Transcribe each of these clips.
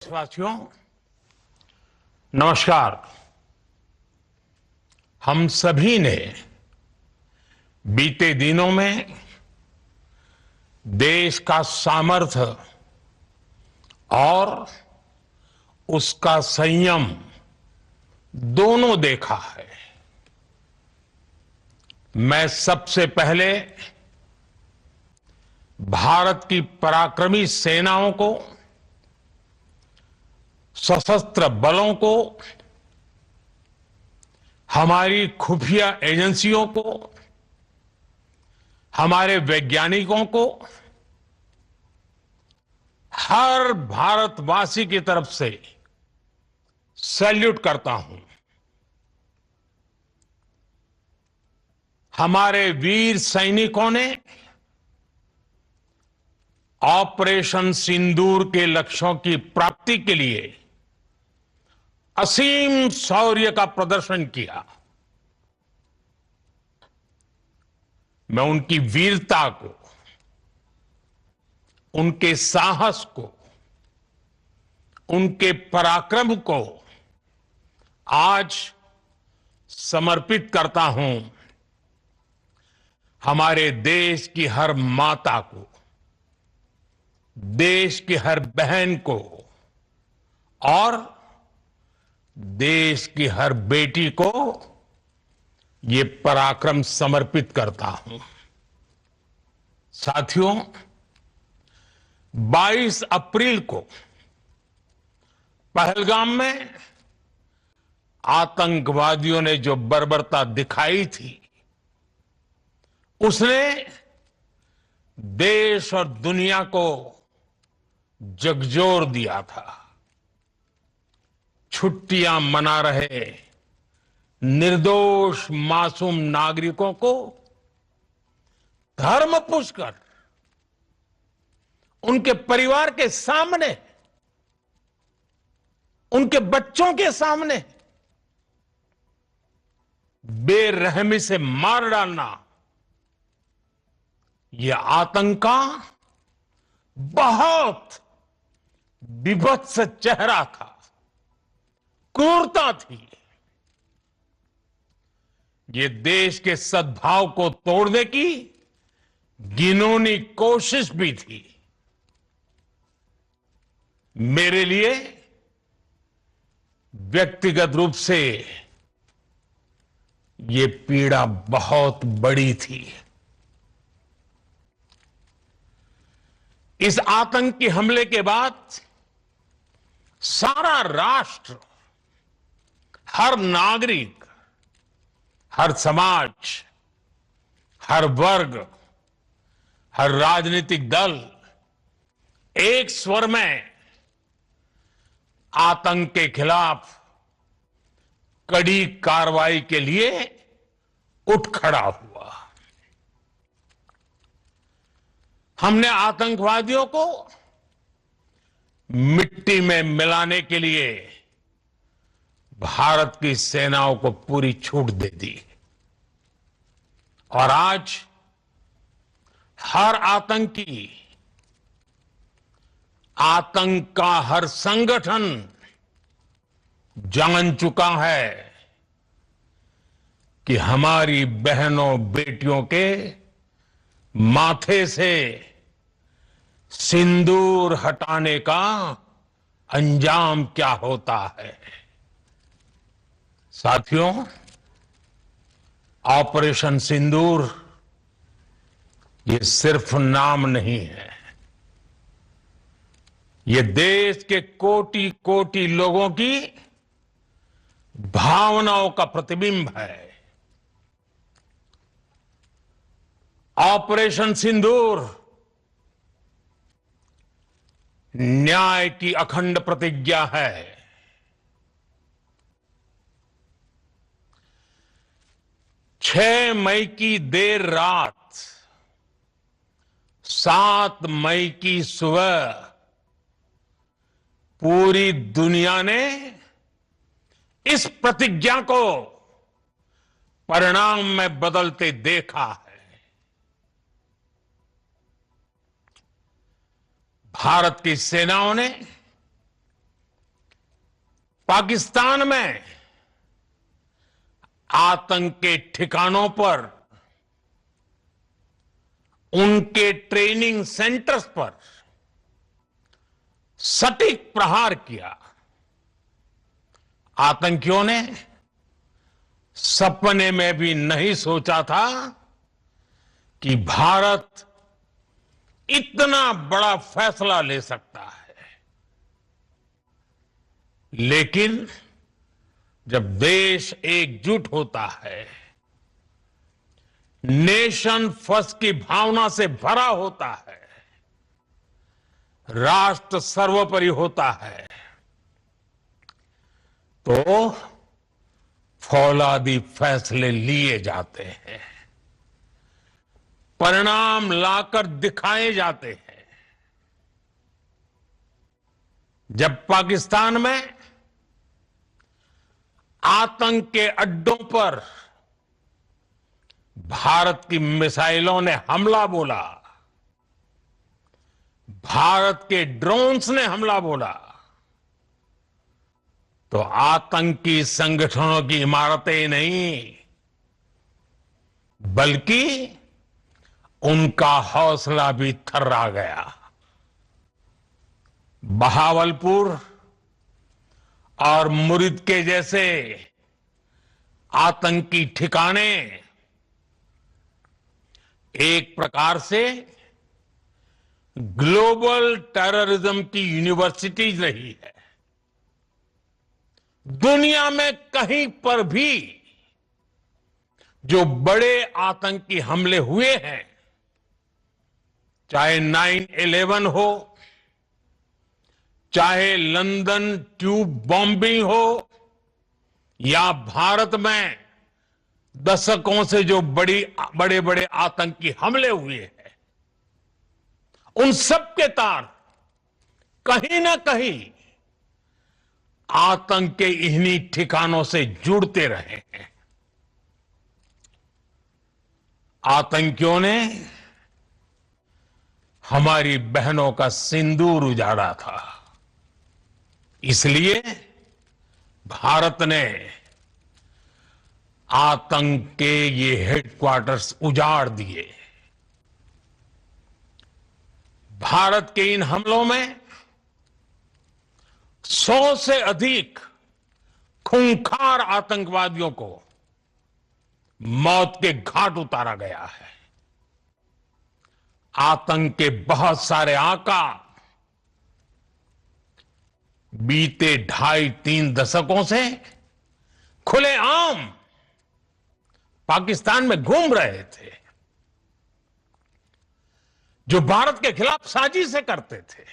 देशवासियों, नमस्कार। हम सभी ने बीते दिनों में देश का सामर्थ्य और उसका संयम दोनों देखा है। मैं सबसे पहले भारत की पराक्रमी सेनाओं को, सशस्त्र बलों को, हमारी खुफिया एजेंसियों को, हमारे वैज्ञानिकों को, हर भारतवासी की तरफ से सैल्यूट करता हूं। हमारे वीर सैनिकों ने ऑपरेशन सिंदूर के लक्ष्यों की प्राप्ति के लिए असीम शौर्य का प्रदर्शन किया। मैं उनकी वीरता को, उनके साहस को, उनके पराक्रम को आज समर्पित करता हूं। हमारे देश की हर माता को, देश की हर बहन को और देश की हर बेटी को ये पराक्रम समर्पित करता हूं। साथियों, 22 अप्रैल को पहलगाम में आतंकवादियों ने जो बर्बरता दिखाई थी, उसने देश और दुनिया को झकझोर दिया था। छुट्टियां मना रहे निर्दोष मासूम नागरिकों को धर्म पूछकर उनके परिवार के सामने, उनके बच्चों के सामने बेरहमी से मार डालना, यह आतंक का बहुत विभत्स चेहरा था, क्रूरता थी। ये देश के सद्भाव को तोड़ने की घिनौनी कोशिश भी थी। मेरे लिए व्यक्तिगत रूप से ये पीड़ा बहुत बड़ी थी। इस आतंकी हमले के बाद सारा राष्ट्र, हर नागरिक, हर समाज, हर वर्ग, हर राजनीतिक दल एक स्वर में आतंक के खिलाफ कड़ी कार्रवाई के लिए उठ खड़ा हुआ। हमने आतंकवादियों को मिट्टी में मिलाने के लिए भारत की सेनाओं को पूरी छूट दे दी और आज हर आतंकी, आतंक का हर संगठन जान चुका है कि हमारी बहनों बेटियों के माथे से सिंदूर हटाने का अंजाम क्या होता है। साथियों, ऑपरेशन सिंदूर ये सिर्फ नाम नहीं है, ये देश के कोटि कोटि लोगों की भावनाओं का प्रतिबिंब है। ऑपरेशन सिंदूर न्याय की अखंड प्रतिज्ञा है। 6 मई की देर रात, 7 मई की सुबह पूरी दुनिया ने इस प्रतिज्ञा को परिणाम में बदलते देखा है। भारत की सेनाओं ने पाकिस्तान में आतंक के ठिकानों पर, उनके ट्रेनिंग सेंटर्स पर सटीक प्रहार किया। आतंकियों ने सपने में भी नहीं सोचा था कि भारत इतना बड़ा फैसला ले सकता है। लेकिन जब देश एकजुट होता है, नेशन फर्स्ट की भावना से भरा होता है, राष्ट्र सर्वोपरि होता है, तो फौलादी फैसले लिए जाते हैं, परिणाम लाकर दिखाए जाते हैं। जब पाकिस्तान में आतंक के अड्डों पर भारत की मिसाइलों ने हमला बोला, भारत के ड्रोन्स ने हमला बोला, तो आतंकी संगठनों की इमारतें नहीं, बल्कि उनका हौसला भी थर्रा गया। बहावलपुर और मुरिद के जैसे आतंकी ठिकाने एक प्रकार से ग्लोबल टेररिज्म की यूनिवर्सिटीज रही है। दुनिया में कहीं पर भी जो बड़े आतंकी हमले हुए हैं, चाहे 9/11 हो, चाहे लंदन ट्यूब बॉम्बिंग हो, या भारत में दशकों से जो बड़े बड़े आतंकी हमले हुए हैं, उन सब के तार कहीं ना कहीं आतंक के इन्हीं ठिकानों से जुड़ते रहे हैं। आतंकियों ने हमारी बहनों का सिंदूर उजाड़ा था, इसलिए भारत ने आतंक के ये हेडक्वार्टर्स उजाड़ दिए। भारत के इन हमलों में 100 से अधिक खूंखार आतंकवादियों को मौत के घाट उतारा गया है। आतंक के बहुत सारे आका बीते 2.5-3 दशकों से खुलेआम पाकिस्तान में घूम रहे थे, जो भारत के खिलाफ साजिशें करते थे।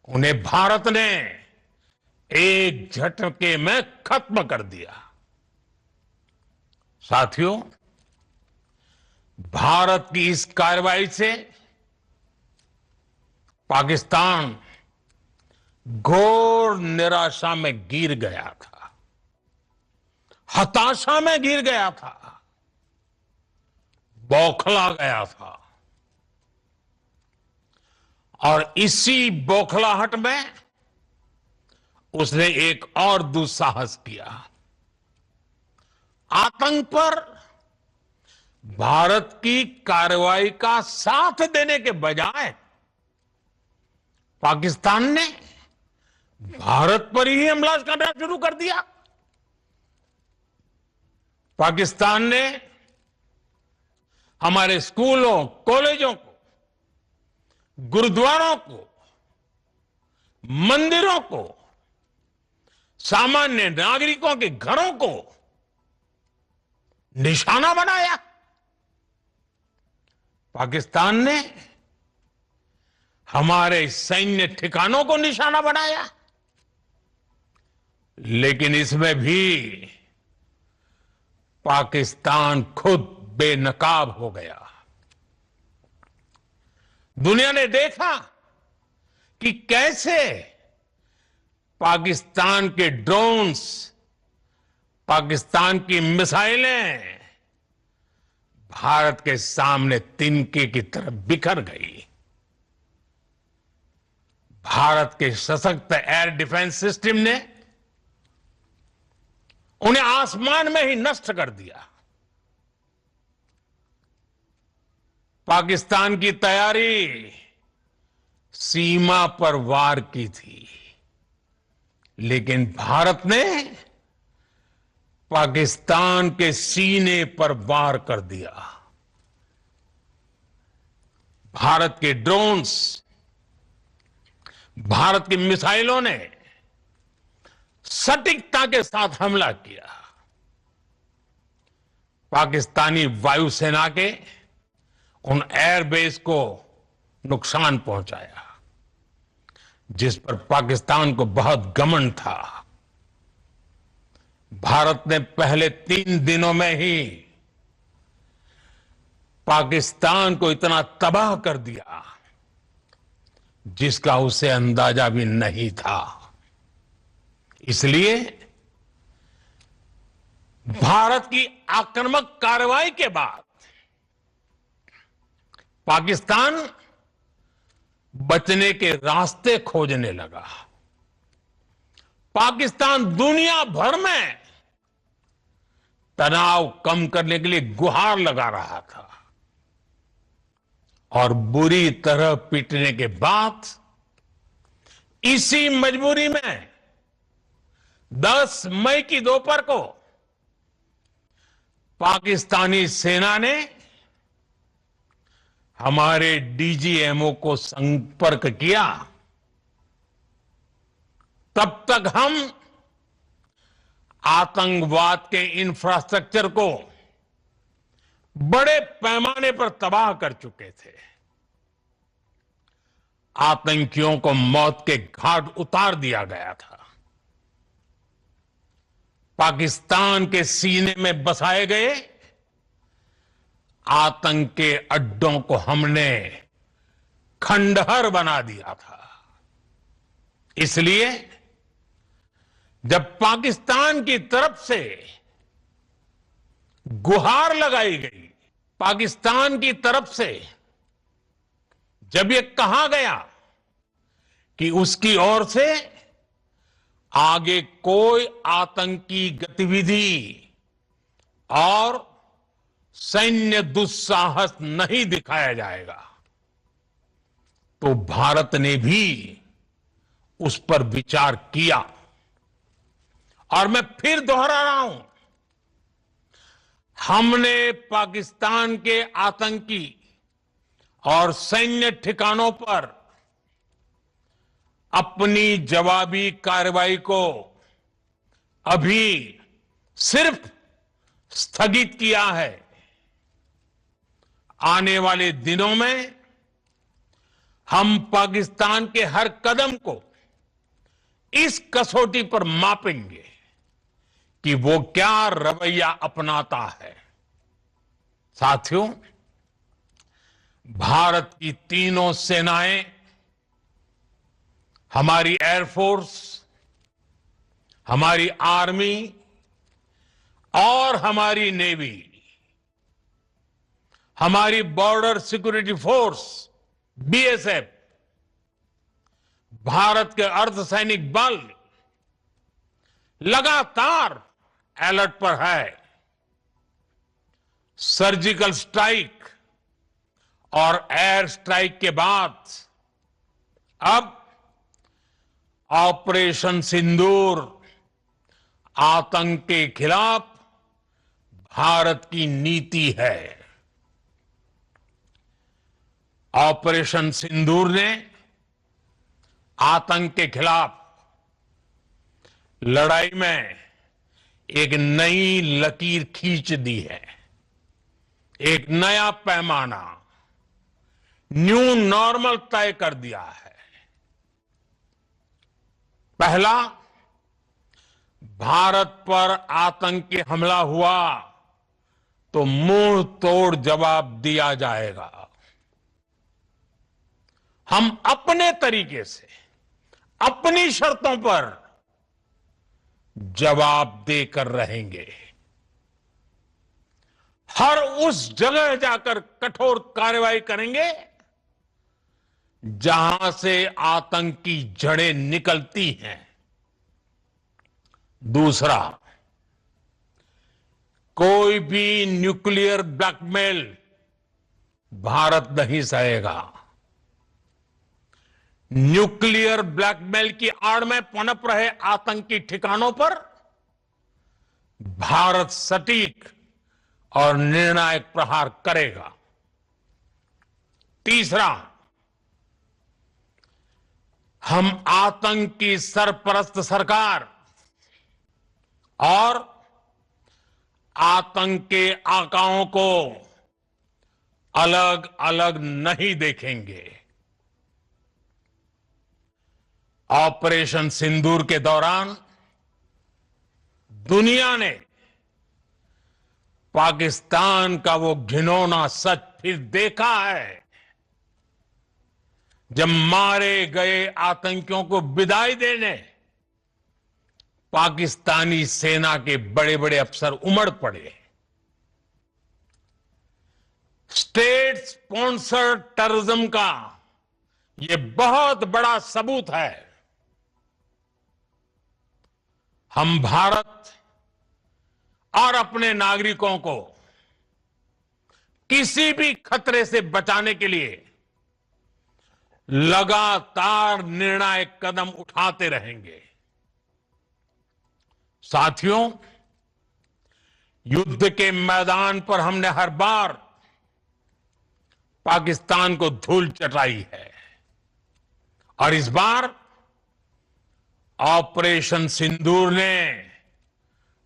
उन्हें भारत ने एक झटके में खत्म कर दिया। साथियों, भारत की इस कार्रवाई से पाकिस्तान घोर निराशा में गिर गया था, हताशा में गिर गया था, बौखला गया था। और इसी बौखलाहट में उसने एक और दुस्साहस किया। आतंक पर भारत की कार्रवाई का साथ देने के बजाय पाकिस्तान ने भारत पर ही हमला करना शुरू कर दिया। पाकिस्तान ने हमारे स्कूलों, कॉलेजों को, गुरुद्वारों को, मंदिरों को, सामान्य नागरिकों के घरों को निशाना बनाया। पाकिस्तान ने हमारे सैन्य ठिकानों को निशाना बनाया। लेकिन इसमें भी पाकिस्तान खुद बेनकाब हो गया। दुनिया ने देखा कि कैसे पाकिस्तान के ड्रोन्स, पाकिस्तान की मिसाइलें भारत के सामने तिनके की तरफ बिखर गई। भारत के सशक्त एयर डिफेंस सिस्टम ने उन्हें आसमान में ही नष्ट कर दिया। पाकिस्तान की तैयारी सीमा पर वार की थी, लेकिन भारत ने पाकिस्तान के सीने पर वार कर दिया। भारत के ड्रोन्स, भारत की मिसाइलों ने सटीकता के साथ हमला किया। पाकिस्तानी वायुसेना के उन एयरबेस को नुकसान पहुंचाया, जिस पर पाकिस्तान को बहुत घमंड था। भारत ने पहले 3 दिनों में ही पाकिस्तान को इतना तबाह कर दिया जिसका उसे अंदाजा भी नहीं था। इसलिए भारत की आक्रामक कार्रवाई के बाद पाकिस्तान बचने के रास्ते खोजने लगा। पाकिस्तान दुनिया भर में तनाव कम करने के लिए गुहार लगा रहा था और बुरी तरह पीटने के बाद इसी मजबूरी में 10 मई की दोपहर को पाकिस्तानी सेना ने हमारे डीजीएमओ को संपर्क किया। तब तक हम आतंकवाद के इंफ्रास्ट्रक्चर को बड़े पैमाने पर तबाह कर चुके थे। आतंकियों को मौत के घाट उतार दिया गया था। पाकिस्तान के सीने में बसाए गए आतंक के अड्डों को हमने खंडहर बना दिया था। इसलिए जब पाकिस्तान की तरफ से गुहार लगाई गई, पाकिस्तान की तरफ से जब ये कहा गया कि उसकी ओर से आगे कोई आतंकी गतिविधि और सैन्य दुस्साहस नहीं दिखाया जाएगा, तो भारत ने भी उस पर विचार किया। और मैं फिर दोहरा रहा हूं, हमने पाकिस्तान के आतंकी और सैन्य ठिकानों पर अपनी जवाबी कार्रवाई को अभी सिर्फ स्थगित किया है। आने वाले दिनों में हम पाकिस्तान के हर कदम को इस कसौटी पर मापेंगे कि वो क्या रवैया अपनाता है। साथियों, भारत की तीनों सेनाएं, हमारी एयरफोर्स, हमारी आर्मी और हमारी नेवी, हमारी border security force BSF, Bharat के अर्धसैनिक बल लगातार अलर्ट पर है। सर्जिकल स्ट्राइक और एयर स्ट्राइक के बाद अब ऑपरेशन सिंदूर आतंक के खिलाफ भारत की नीति है। ऑपरेशन सिंदूर ने आतंक के खिलाफ लड़ाई में एक नई लकीर खींच दी है। एक नया पैमाना, न्यू नॉर्मल तय कर दिया है। पहला, भारत पर आतंकी हमला हुआ तो मुंह तोड़ जवाब दिया जाएगा। हम अपने तरीके से, अपनी शर्तों पर जवाब देकर रहेंगे। हर उस जगह जाकर कठोर कार्रवाई करेंगे जहां से आतंक की जड़ें निकलती हैं। दूसरा, कोई भी न्यूक्लियर ब्लैकमेल भारत नहीं सहेगा। न्यूक्लियर ब्लैकमेल की आड़ में पनप रहे आतंकी ठिकानों पर भारत सटीक और निर्णायक प्रहार करेगा। तीसरा, हम आतंक की सरपरस्त सरकार और आतंक के आकाओं को अलग अलग नहीं देखेंगे। ऑपरेशन सिंदूर के दौरान दुनिया ने पाकिस्तान का वो घिनौना सच फिर देखा है, जब मारे गए आतंकियों को विदाई देने पाकिस्तानी सेना के बड़े बड़े अफसर उमड़ पड़े। स्टेट स्पॉन्सर्ड टेररिज्म का ये बहुत बड़ा सबूत है। हम भारत और अपने नागरिकों को किसी भी खतरे से बचाने के लिए लगातार निर्णायक कदम उठाते रहेंगे। साथियों, युद्ध के मैदान पर हमने हर बार पाकिस्तान को धूल चटाई है और इस बार ऑपरेशन सिंदूर ने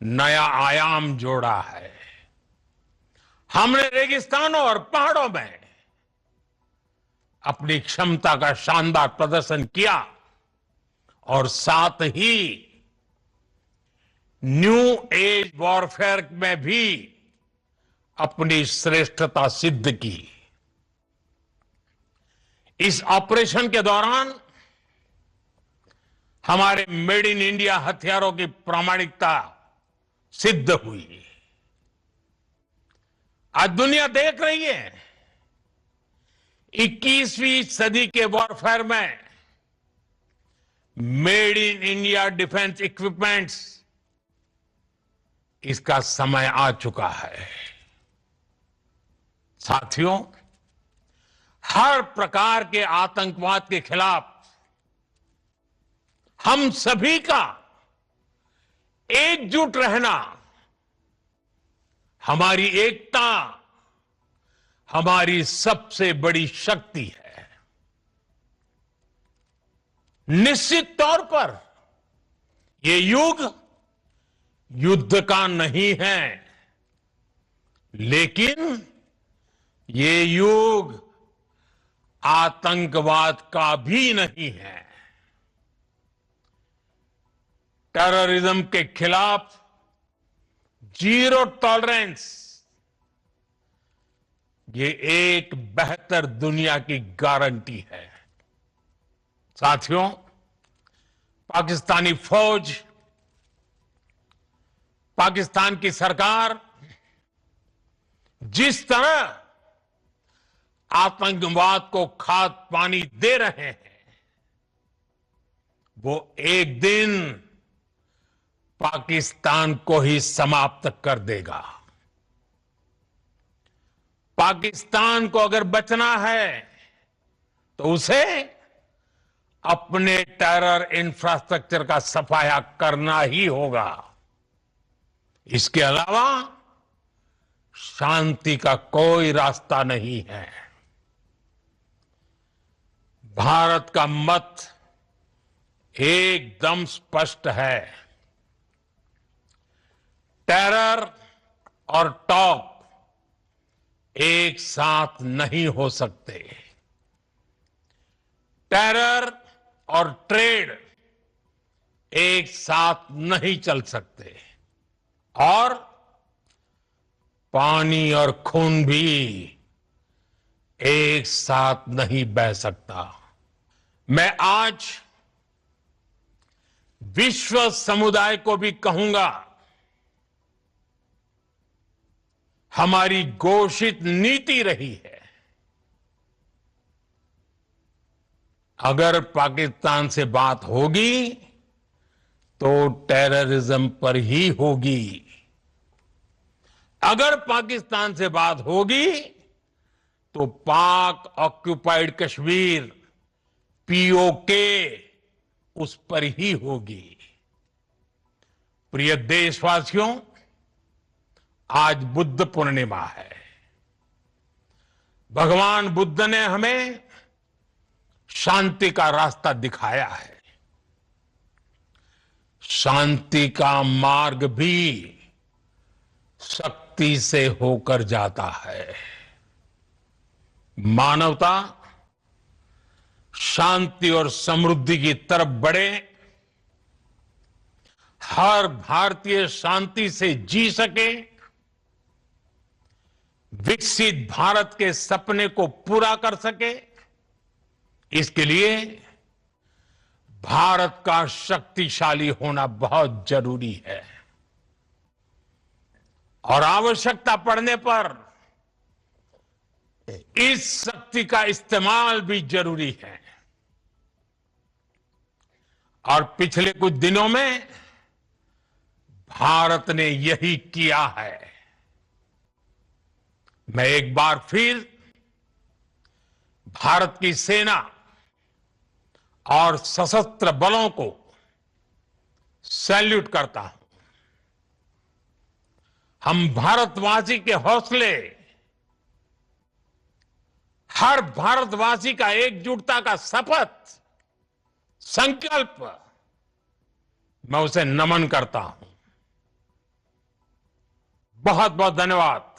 नया आयाम जोड़ा है। हमने रेगिस्तानों और पहाड़ों में अपनी क्षमता का शानदार प्रदर्शन किया और साथ ही न्यू एज वॉरफेयर में भी अपनी श्रेष्ठता सिद्ध की। इस ऑपरेशन के दौरान हमारे मेड इन इंडिया हथियारों की प्रामाणिकता सिद्ध हुई। आज दुनिया देख रही है 21वीं सदी के वॉरफेयर में made in India defence equipments, इसका समय आ चुका है। साथियों, हर प्रकार के आतंकवाद के खिलाफ हम सभी का एकजुट रहना, हमारी एकता हमारी सबसे बड़ी शक्ति है। निश्चित तौर पर ये युग युद्ध का नहीं है, लेकिन ये युग आतंकवाद का भी नहीं है। टेररिज्म के खिलाफ जीरो टॉलरेंस, ये एक बेहतर दुनिया की गारंटी है। साथियों, पाकिस्तानी फौज, पाकिस्तान की सरकार जिस तरह आतंकवाद को खाद पानी दे रहे हैं, वो एक दिन पाकिस्तान को ही समाप्त कर देगा। पाकिस्तान को अगर बचना है तो उसे अपने टेरर इंफ्रास्ट्रक्चर का सफाया करना ही होगा। इसके अलावा शांति का कोई रास्ता नहीं है। भारत का मत एकदम स्पष्ट है। टेरर और टॉप एक साथ नहीं हो सकते। टेरर और ट्रेड एक साथ नहीं चल सकते और पानी और खून भी एक साथ नहीं बह सकता। मैं आज विश्व समुदाय को भी कहूंगा, हमारी घोषित नीति रही है अगर पाकिस्तान से बात होगी तो टेररिज्म पर ही होगी। अगर पाकिस्तान से बात होगी तो पाक ऑक्युपाइड कश्मीर पीओके उस पर ही होगी। प्रिय देशवासियों, आज बुद्ध पूर्णिमा है। भगवान बुद्ध ने हमें शांति का रास्ता दिखाया है। शांति का मार्ग भी शक्ति से होकर जाता है। मानवता शांति और समृद्धि की तरफ बढ़े, हर भारतीय शांति से जी सके, विकसित भारत के सपने को पूरा कर सके, इसके लिए भारत का शक्तिशाली होना बहुत जरूरी है। और आवश्यकता पड़ने पर इस शक्ति का इस्तेमाल भी जरूरी है। और पिछले कुछ दिनों में भारत ने यही किया है। मैं एक बार फिर भारत की सेना और सशस्त्र बलों को सैल्यूट करता हूं। हम भारतवासी के हौसले, हर भारतवासी का एकजुटता का शपथ, संकल्प, मैं उसे नमन करता हूं। बहुत बहुत धन्यवाद।